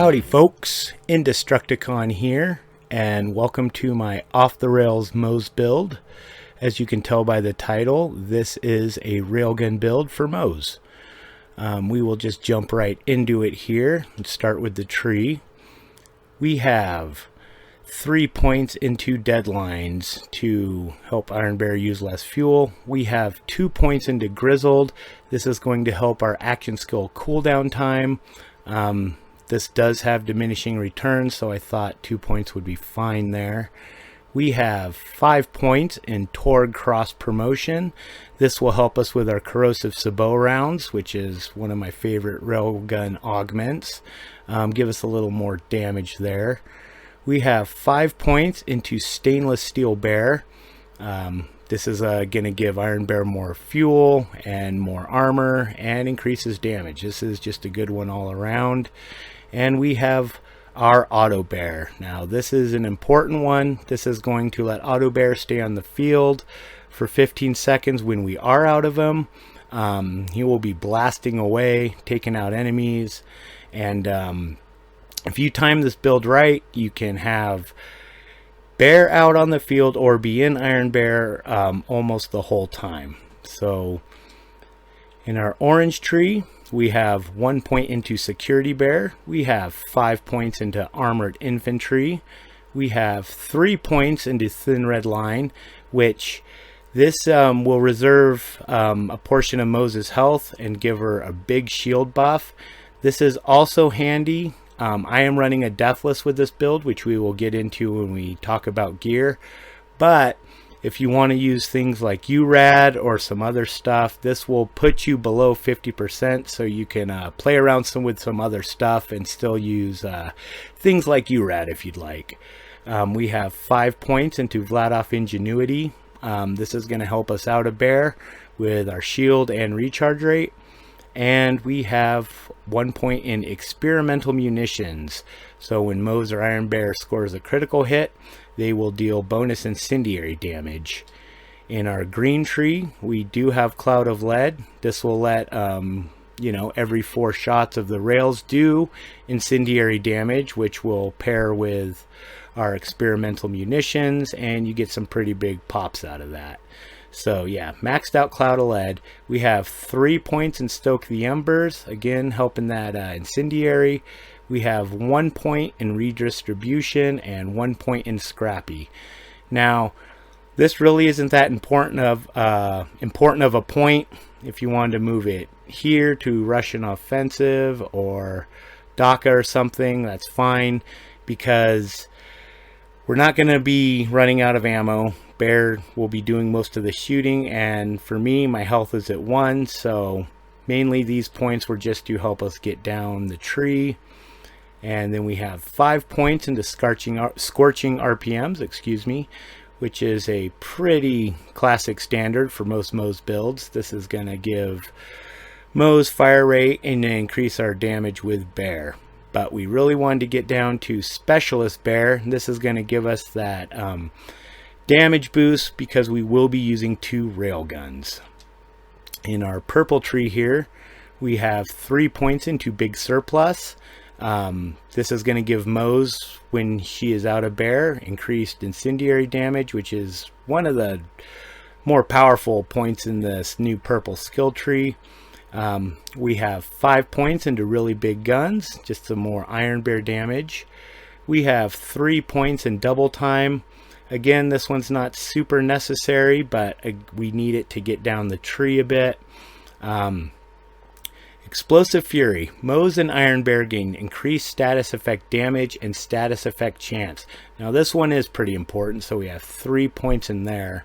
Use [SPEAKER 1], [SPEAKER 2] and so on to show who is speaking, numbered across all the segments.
[SPEAKER 1] Howdy folks, Indestructicon here, and welcome to my off-the-rails Moze build. As you can tell by the title, this is a railgun build for Moze. We will just jump right into it here and start with the tree. We have 3 points into deadlines to help Iron Bear use less fuel. We have 2 points into grizzled. This is going to help our action skill cooldown time. This does have diminishing returns, so I thought 2 points would be fine there. We have 5 points in Torg cross promotion. This will help us with our corrosive sabot rounds, which is one of my favorite railgun augments. Give us a little more damage there. We have 5 points into stainless steel bear. This is going to give Iron Bear more fuel and more armor and increases damage. This is just a good one all around. And we have our auto bear. Now this is an important one. This is going to let auto bear stay on the field for 15 seconds when we are out of him. He will be blasting away, taking out enemies, and if you time this build right, you can have bear out on the field or be in Iron Bear almost the whole time. So in our orange tree, we have 1 point into security bear. We have 5 points into armored infantry. We have 3 points into thin red line, which this will reserve a portion of Moze's health and give her a big shield buff. This is also handy. I am running a deathless with this build, which we will get into when we talk about gear. But if you want to use things like URAD or some other stuff, this will put you below 50%, so you can play around with some other stuff and still use things like URAD if you'd like. We have 5 points into Vladoff Ingenuity. This is going to help us out a bear with our shield and recharge rate. And we have 1 point in experimental munitions. So when Moze or Iron Bear scores a critical hit, they will deal bonus incendiary damage. In our green tree, we do have Cloud of Lead. This will let every 4 shots of the rails do incendiary damage, which will pair with our experimental munitions, and you get some pretty big pops out of that. So yeah, maxed out Cloud of Lead. We have 3 points in Stoke the Embers, again helping that incendiary. We have 1 point in redistribution and 1 point in Scrappy. Now, this really isn't that important of a point. If you wanted to move it here to Russian offensive or DACA or something, that's fine, because we're not going to be running out of ammo. Bear will be doing most of the shooting, and for me, my health is at 1, so mainly these points were just to help us get down the tree. And then we have 5 points into scorching RPMs, which is a pretty classic standard for most Moze builds. This is going to give Moze fire rate and increase our damage with bear. But we really wanted to get down to specialist bear. This is going to give us that damage boost because we will be using 2 railguns. In our purple tree here, we have 3 points into big surplus. This is going to give Moze, when she is out of bear, increased incendiary damage, which is one of the more powerful points in this new purple skill tree. We have 5 points into really big guns, just some more Iron Bear damage. We have 3 points in double time. Again, this one's not super necessary, but we need it to get down the tree a bit. Explosive Fury. Moze and Iron Bear gain increased status effect damage and status effect chance. Now this one is pretty important, so we have 3 points in there,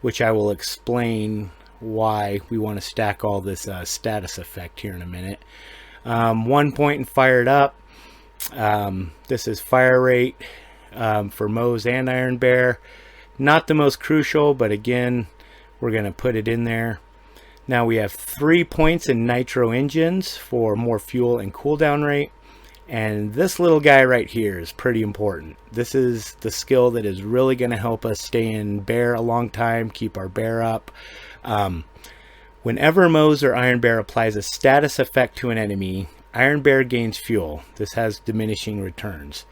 [SPEAKER 1] which I will explain why we want to stack all this status effect here in a minute. 1 point in Fired Up. This is fire rate for Moze and Iron Bear. Not the most crucial, but again, we're going to put it in there. Now we have 3 points in Nitro Engines for more fuel and cooldown rate. And this little guy right here is pretty important. This is the skill that is really going to help us stay in bear a long time, keep our bear up. Whenever Moze or Iron Bear applies a status effect to an enemy, Iron Bear gains fuel. This has diminishing returns.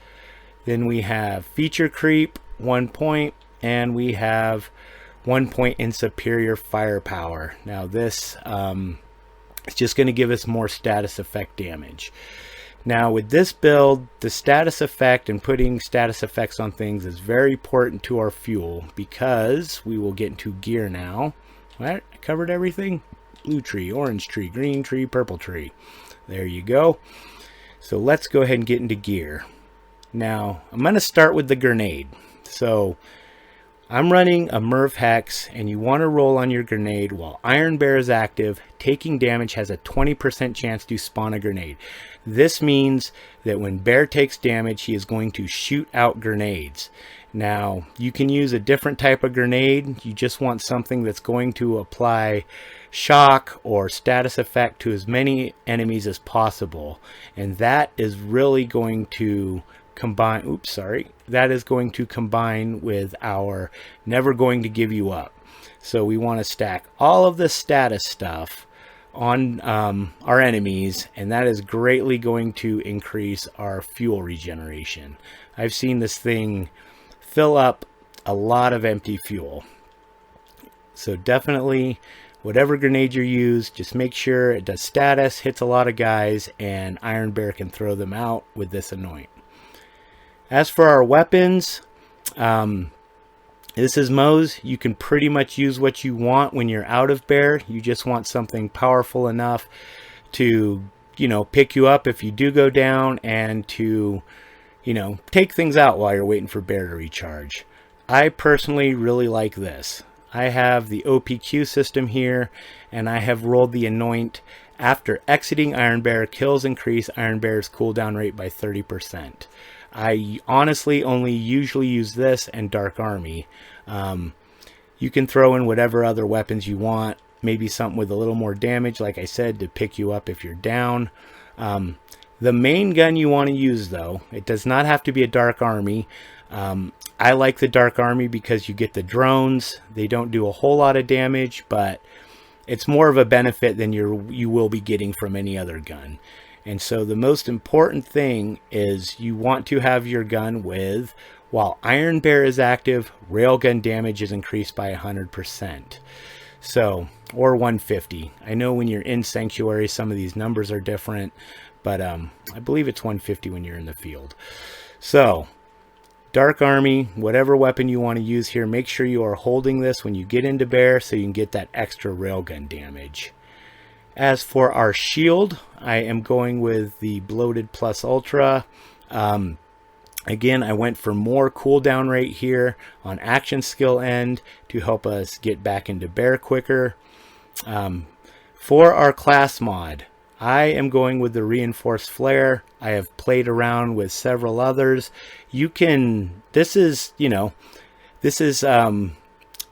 [SPEAKER 1] Then we have feature creep, 1 point, and we have 1 point in superior firepower. Now this is just going to give us more status effect damage. Now with this build, the status effect and putting status effects on things is very important to our fuel, because we will get into gear now. Right, I covered everything. Blue tree, orange tree, green tree, purple tree. There you go. So let's go ahead and get into gear. Now, I'm going to start with the grenade. So, I'm running a Merv Hex, and you want to roll on your grenade while Iron Bear is active. Taking damage has a 20% chance to spawn a grenade. This means that when Bear takes damage, he is going to shoot out grenades. Now, you can use a different type of grenade. You just want something that's going to apply shock or status effect to as many enemies as possible. And that is really going to combine, that is going to combine with our never going to give you up. So we want to stack all of the status stuff on our enemies, and that is greatly going to increase our fuel regeneration. I've seen this thing fill up a lot of empty fuel. So definitely, whatever grenade you use, just make sure it does status, hits a lot of guys, and Iron Bear can throw them out with this anoint. As for our weapons, this is Moze. You can pretty much use what you want when you're out of Bear. You just want something powerful enough to, pick you up if you do go down, and to, take things out while you're waiting for Bear to recharge. I personally really like this. I have the OPQ system here, and I have rolled the anoint after exiting Iron Bear. Kills increase Iron Bear's cooldown rate by 30%. I honestly only usually use this and Dark Army. You can throw in whatever other weapons you want. Maybe something with a little more damage, like I said, to pick you up if you're down. The main gun you want to use, though, it does not have to be a Dark Army. I like the Dark Army because you get the drones. They don't do a whole lot of damage, but it's more of a benefit than you will be getting from any other gun. And so the most important thing is you want to have your gun with, while Iron Bear is active, railgun damage is increased by 100%. So, or 150. I know when you're in Sanctuary, some of these numbers are different, but I believe it's 150 when you're in the field. So, Dark Army, whatever weapon you want to use here, make sure you are holding this when you get into Bear so you can get that extra railgun damage. As for our shield, I am going with the Bloated Plus Ultra. Again, I went for more cooldown rate here on action skill end to help us get back into Bear quicker. For our class mod, I am going with the Reinforced Flare. I have played around with several others. This is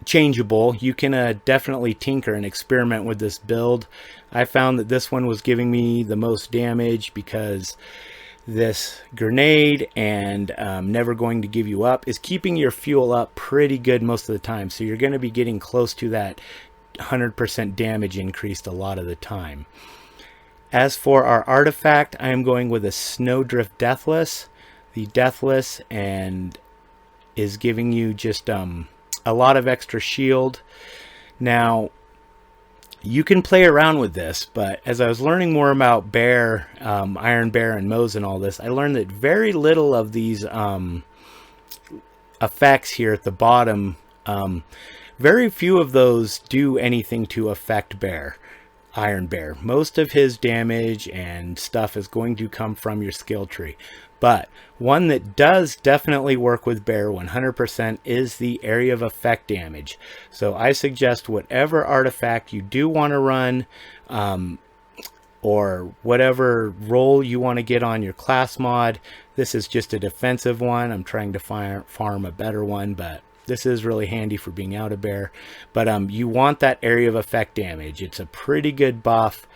[SPEAKER 1] changeable. You can definitely tinker and experiment with this build. I found that this one was giving me the most damage because this grenade and never going to give you up is keeping your fuel up pretty good most of the time. So you're going to be getting close to that 100% damage increased a lot of the time. As for our artifact, I am going with a Snowdrift Deathless. The Deathless and is giving you just a lot of extra shield. Now, you can play around with this, but as I was learning more about Bear, Iron Bear and Moze and all this, I learned that very little of these effects here at the bottom, very few of those do anything to affect Iron Bear. Most of his damage and stuff is going to come from your skill tree. But one that does definitely work with Bear 100% is the area of effect damage. So I suggest whatever artifact you do want to run, or whatever role you want to get on your class mod. This is just a defensive one. I'm trying to farm a better one, but this is really handy for being out of Bear. But you want that area of effect damage. It's a pretty good buff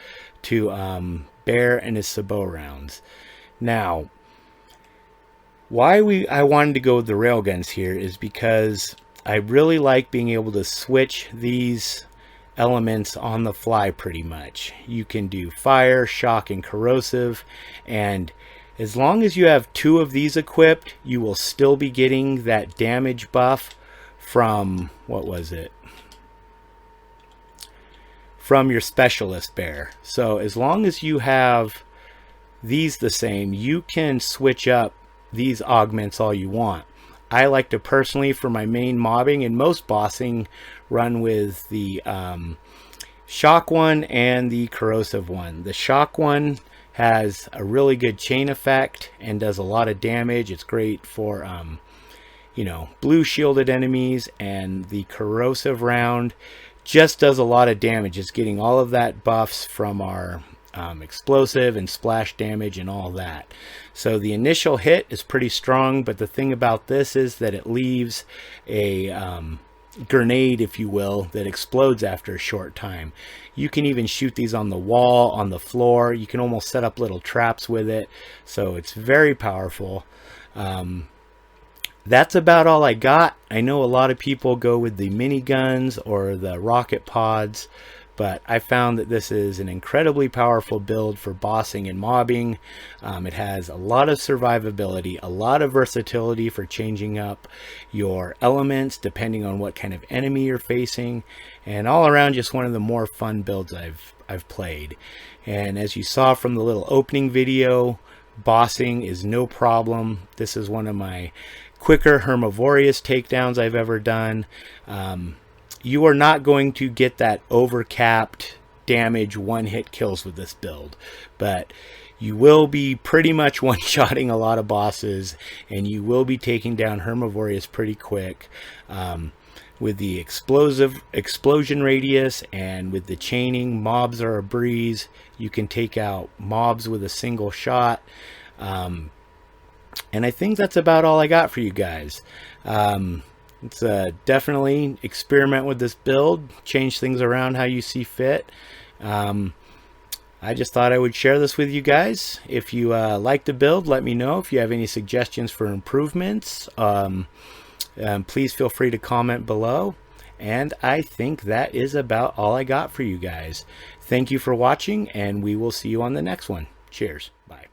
[SPEAKER 1] to Bear and his sabot rounds. Now, why I wanted to go with the railguns here is because I really like being able to switch these elements on the fly pretty much. You can do fire, shock, and corrosive, and as long as you have 2 of these equipped, you will still be getting that damage buff from, what was it? From your specialist bear. So as long as you have these the same, you can switch up these augments all you want. I like to personally, for my main mobbing and most bossing, run with the shock one and the corrosive one. The shock one has a really good chain effect and does a lot of damage. It's great for you know, blue shielded enemies, and the corrosive round just does a lot of damage. It's getting all of that buffs from our explosive and splash damage and all that. So the initial hit is pretty strong, but the thing about this is that it leaves a grenade, if you will, that explodes after a short time. You can even shoot these on the wall, on the floor. You can almost set up little traps with it, so it's very powerful. That's about all I got. I know a lot of people go with the miniguns or the rocket pods, but I found that this is an incredibly powerful build for bossing and mobbing. It has a lot of survivability, a lot of versatility for changing up your elements depending on what kind of enemy you're facing, and all around just one of the more fun builds I've played. And as you saw from the little opening video, bossing is no problem. This is one of my quicker herbivorous takedowns I've ever done. You are not going to get that overcapped damage one-hit kills with this build, but you will be pretty much one-shotting a lot of bosses, and you will be taking down herbivorous pretty quick. With the explosion radius and with the chaining, mobs are a breeze. You can take out mobs with a single shot. And I think that's about all I got for you guys. It's definitely experiment with this build, change things around how you see fit. I just thought I would share this with you guys. If you like the build, let me know. If you have any suggestions for improvements, please feel free to comment below. And I think that is about all I got for you guys. Thank you for watching, and we will see you on the next one. Cheers. Bye.